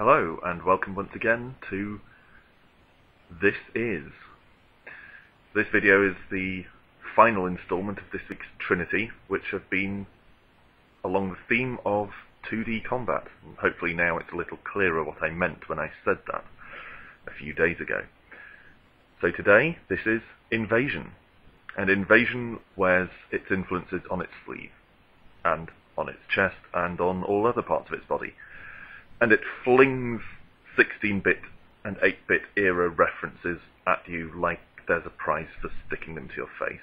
Hello, and welcome once again to This Is. This video is the final installment of this week's Trinity, which have been along the theme of 2D combat. And hopefully now it's a little clearer what I meant when I said that a few days ago. So today, this is Invasion. And Invasion wears its influences on its sleeve, and on its chest, and on all other parts of its body. And it flings 16-bit and 8-bit era references at you like there's a prize for sticking them to your face.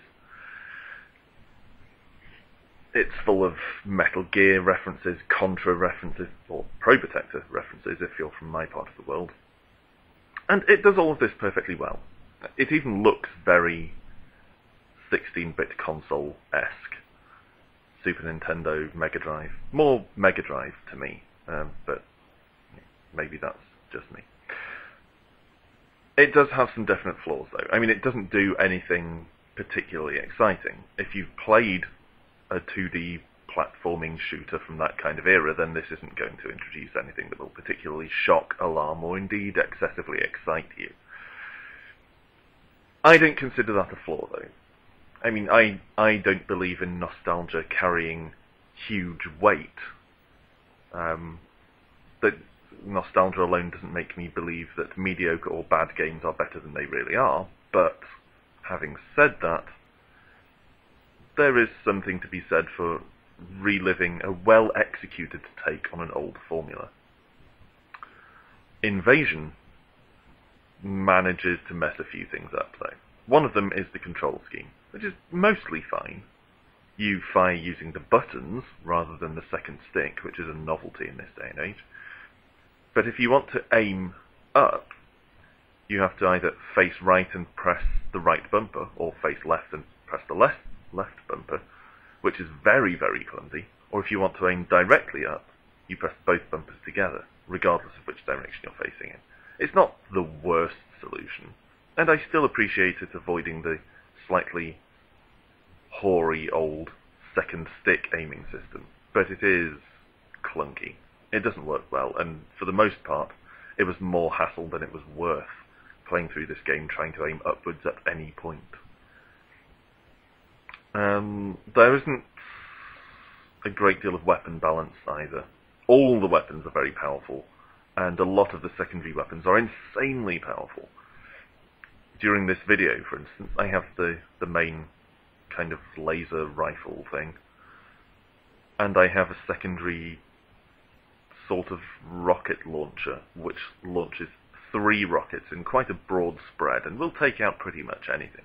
It's full of Metal Gear references, Contra references, or Pro Protector references if you're from my part of the world. And it does all of this perfectly well. It even looks very 16-bit console-esque. Super Nintendo, Mega Drive. More Mega Drive to me, but maybe that's just me. It does have some definite flaws, though. I mean, it doesn't do anything particularly exciting. If you've played a 2D platforming shooter from that kind of era, then this isn't going to introduce anything that will particularly shock, alarm, or indeed excessively excite you. I don't consider that a flaw, though. I mean, I don't believe in nostalgia carrying huge weight. That nostalgia alone doesn't make me believe that mediocre or bad games are better than they really are, but having said that, there is something to be said for reliving a well-executed take on an old formula. Invasion manages to mess a few things up, though. One of them is the control scheme, which is mostly fine. You fire using the buttons rather than the second stick, which is a novelty in this day and age. But if you want to aim up, you have to either face right and press the right bumper, or face left and press the left bumper, which is very, very clumsy. Or if you want to aim directly up, you press both bumpers together, regardless of which direction you're facing in. It's not the worst solution, and I still appreciate it avoiding the slightly hoary old second stick aiming system, but it is clunky. It doesn't work well, and for the most part, it was more hassle than it was worth playing through this game trying to aim upwards at any point. There isn't a great deal of weapon balance either. All the weapons are very powerful, and a lot of the secondary weapons are insanely powerful. During this video, for instance, I have the main kind of laser rifle thing, and I have a secondary sort of rocket launcher, which launches 3 rockets in quite a broad spread, and will take out pretty much anything.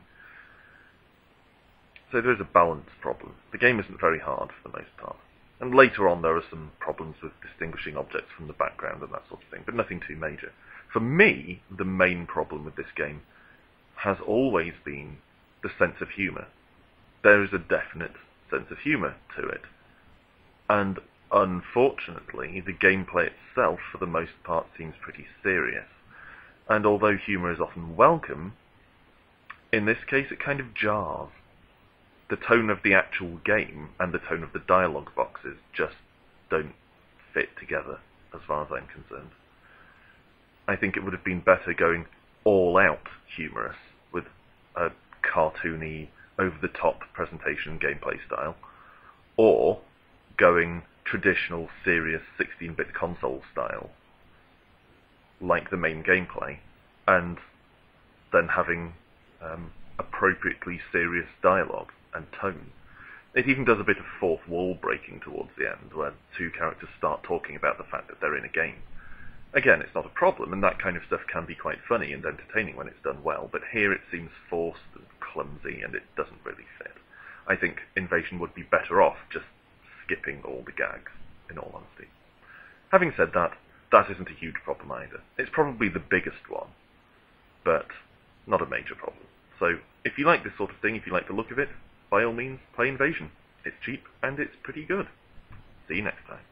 So there's a balance problem. The game isn't very hard for the most part. And later on there are some problems with distinguishing objects from the background and that sort of thing, but nothing too major. For me, the main problem with this game has always been the sense of humour. There is a definite sense of humour to it. And unfortunately, the gameplay itself, for the most part, seems pretty serious. And although humour is often welcome, in this case it kind of jars. The tone of the actual game and the tone of the dialogue boxes just don't fit together, as far as I'm concerned. I think it would have been better going all-out humorous, with a cartoony, over-the-top presentation gameplay style, or going traditional, serious 16-bit console style, like the main gameplay, and then having appropriately serious dialogue and tone. It even does a bit of fourth wall breaking towards the end, where 2 characters start talking about the fact that they're in a game. Again, it's not a problem, and that kind of stuff can be quite funny and entertaining when it's done well, but here it seems forced and clumsy, and it doesn't really fit. I think Invasion would be better off just skipping all the gags, in all honesty. Having said that, that isn't a huge problem either. It's probably the biggest one, but not a major problem. So, if you like this sort of thing, if you like the look of it, by all means, play Invasion. It's cheap, and it's pretty good. See you next time.